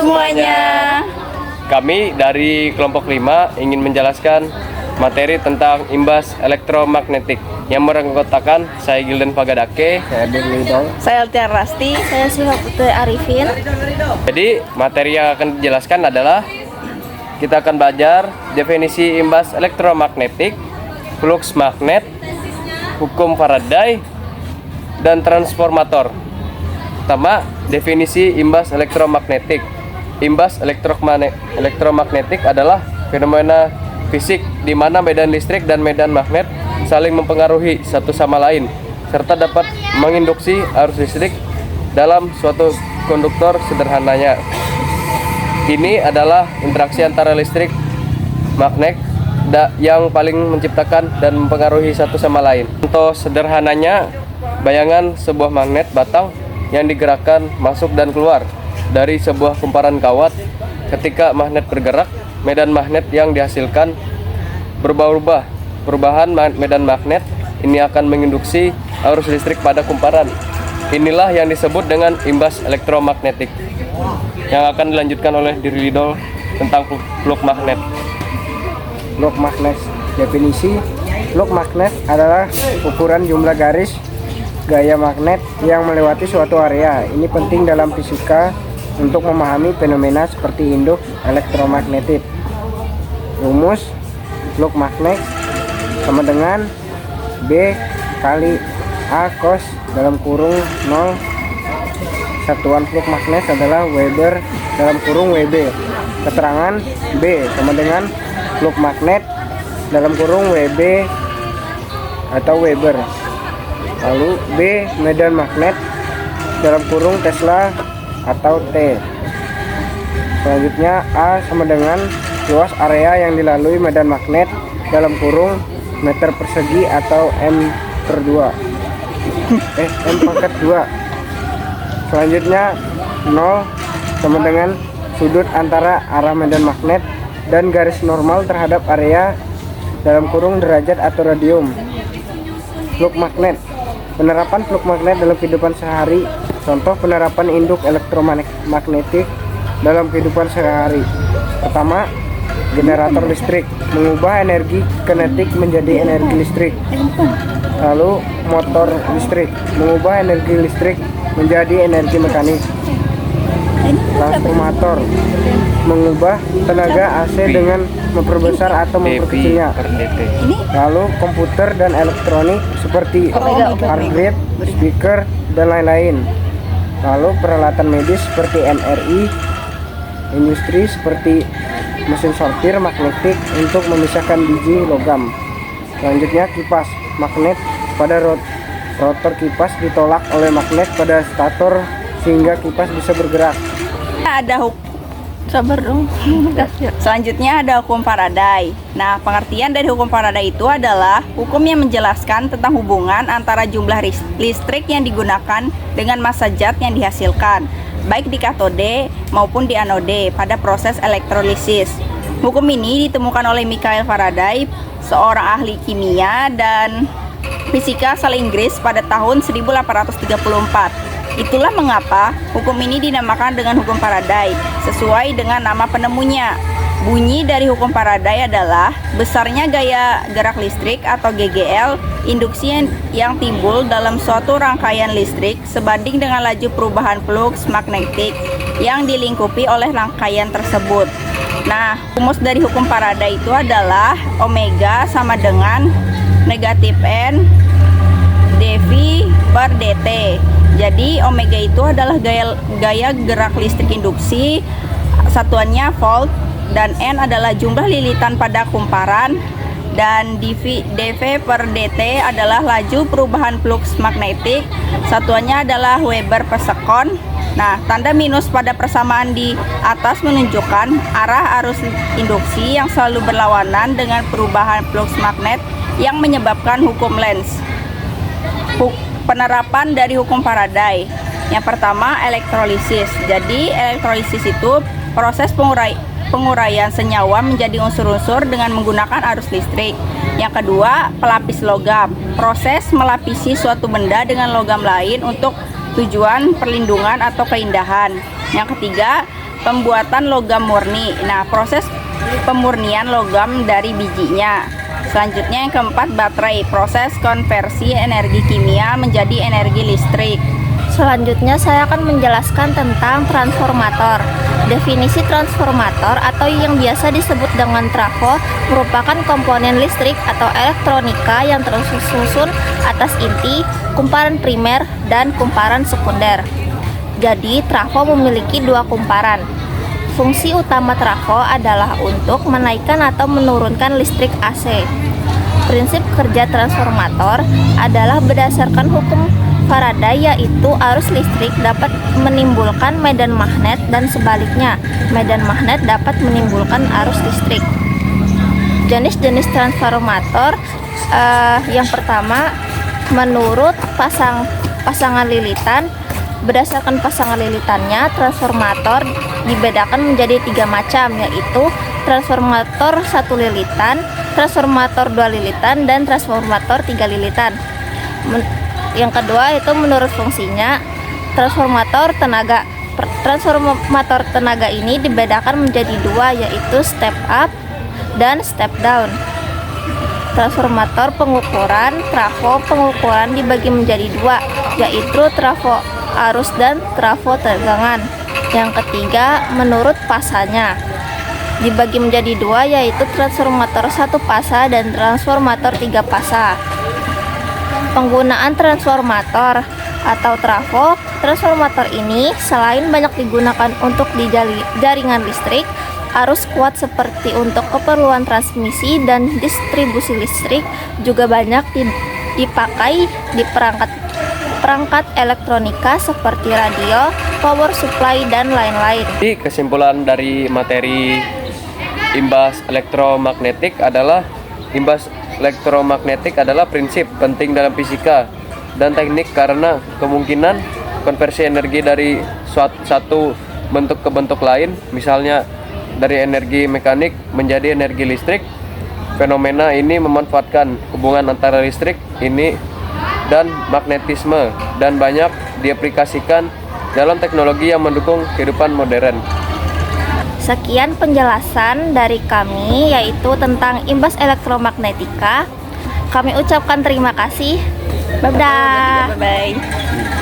semuanya. Kami dari kelompok 5 ingin menjelaskan materi tentang imbas elektromagnetik yang merangkutakan saya Gilden Pagadake, Saya Dirlido. Saya Altiar Rasti. Saya Suha Putri Arifin. Jadi materi yang akan dijelaskan adalah kita akan belajar definisi imbas elektromagnetik, flux magnet, hukum Faraday, dan transformator. Pertama, definisi imbas elektromagnetik. Imbas elektromagnetik adalah fenomena fisik di mana medan listrik dan medan magnet saling mempengaruhi satu sama lain serta dapat menginduksi arus listrik dalam suatu konduktor sederhananya. Ini adalah interaksi antara listrik magnet yang paling menciptakan dan mempengaruhi satu sama lain. Contoh sederhananya, bayangan sebuah magnet batang yang digerakkan masuk dan keluar dari sebuah kumparan kawat. Ketika magnet bergerak, medan magnet yang dihasilkan berubah-ubah. Perubahan medan magnet ini akan menginduksi arus listrik pada kumparan. Inilah yang disebut dengan imbas elektromagnetik, yang akan dilanjutkan oleh Dirlido tentang flux magnet. Flux magnet. Definisi flux magnet adalah ukuran jumlah garis gaya magnet yang melewati suatu area. Ini penting dalam fisika untuk memahami fenomena seperti induk elektromagnetik. Rumus flux magnet sama dengan B kali A cos dalam kurung 0. Satuan flux magnet adalah Weber dalam kurung Wb. Keterangan B sama dengan flux magnet dalam kurung Wb atau Weber. Lalu B medan magnet dalam kurung Tesla atau T. Selanjutnya A sama dengan luas area yang dilalui medan magnet dalam kurung meter persegi atau M/2. M pangkat 2. Selanjutnya 0 sama dengan sudut antara arah medan magnet dan garis normal terhadap area dalam kurung derajat atau radium. Flux magnet. Penerapan flux magnet dalam kehidupan sehari. Contoh penerapan induk elektromagnetik dalam kehidupan sehari. Pertama, generator listrik mengubah energi kinetik menjadi energi listrik. Lalu motor listrik mengubah energi listrik menjadi energi mekanik. Transformator mengubah tenaga AC dengan memperbesar atau memperkecilnya. Lalu komputer dan elektronik seperti hard drive, speaker, dan lain-lain. Lalu peralatan medis seperti MRI, industri seperti mesin sortir magnetik untuk memisahkan biji logam. Selanjutnya kipas magnet pada rotor kipas ditolak oleh magnet pada stator sehingga kipas bisa bergerak. Selanjutnya ada hukum Faraday. Nah, pengertian dari hukum Faraday itu adalah hukum yang menjelaskan tentang hubungan antara jumlah listrik yang digunakan dengan massa zat yang dihasilkan, baik di katode maupun di anode pada proses elektrolisis. Hukum ini ditemukan oleh Michael Faraday, seorang ahli kimia dan fisika asal Inggris pada tahun 1834. Itulah mengapa hukum ini dinamakan dengan hukum Faraday, sesuai dengan nama penemunya. Bunyi dari hukum Faraday adalah besarnya gaya gerak listrik atau GGL, induksi yang timbul dalam suatu rangkaian listrik sebanding dengan laju perubahan flux magnetik yang dilingkupi oleh rangkaian tersebut. Nah, rumus dari hukum Faraday itu adalah omega sama dengan negatif N dV per dt. Jadi omega itu adalah gaya gerak listrik induksi, satuannya volt, dan N adalah jumlah lilitan pada kumparan, dan dV per dt adalah laju perubahan flux magnetik, satuannya adalah Weber per sekon. Nah, tanda minus pada persamaan di atas menunjukkan arah arus induksi yang selalu berlawanan dengan perubahan flux magnet yang menyebabkan hukum Lenz. Penerapan dari hukum Faraday. Yang pertama, elektrolisis. Jadi elektrolisis itu proses penguraian senyawa menjadi unsur-unsur dengan menggunakan arus listrik. Yang kedua, pelapis logam. Proses melapisi suatu benda dengan logam lain untuk tujuan perlindungan atau keindahan. Yang ketiga, pembuatan logam murni. Nah, proses pemurnian logam dari bijinya. Selanjutnya yang keempat, baterai, proses konversi energi kimia menjadi energi listrik. Selanjutnya saya akan menjelaskan tentang transformator. Definisi transformator atau yang biasa disebut dengan trafo merupakan komponen listrik atau elektronika yang tersusun atas inti, kumparan primer, dan kumparan sekunder. Jadi, trafo memiliki dua kumparan. Fungsi utama trafo adalah untuk menaikkan atau menurunkan listrik AC. Prinsip kerja transformator adalah berdasarkan hukum Faraday, yaitu arus listrik dapat menimbulkan medan magnet dan sebaliknya, medan magnet dapat menimbulkan arus listrik. Jenis-jenis transformator yang pertama, menurut pasangan lilitan. Berdasarkan pasangan lilitannya, transformator dibedakan menjadi 3 macam, yaitu transformator 1 lilitan, transformator 2 lilitan, dan transformator 3 lilitan. Yang kedua itu menurut fungsinya, transformator tenaga. Transformator tenaga ini dibedakan menjadi 2, yaitu step up dan step down. Transformator pengukuran, trafo pengukuran dibagi menjadi 2, yaitu trafo arus dan trafo tegangan. Yang ketiga, menurut pasanya dibagi menjadi 2, yaitu transformator 1 pasa dan transformator 3 pasa. Penggunaan transformator atau trafo. Transformator ini selain banyak digunakan untuk di jaringan listrik, arus kuat seperti untuk keperluan transmisi dan distribusi listrik, juga banyak dipakai di perangkat elektronika seperti radio, power supply, dan lain-lain. Jadi kesimpulan dari materi imbas elektromagnetik adalah prinsip penting dalam fisika dan teknik karena kemungkinan konversi energi dari satu bentuk ke bentuk lain, misalnya dari energi mekanik menjadi energi listrik. Fenomena ini memanfaatkan hubungan antara listrik ini dan magnetisme dan banyak diaplikasikan dalam teknologi yang mendukung kehidupan modern. Sekian penjelasan dari kami, yaitu tentang imbas elektromagnetika. Kami ucapkan terima kasih. Bye-bye. Bye-bye.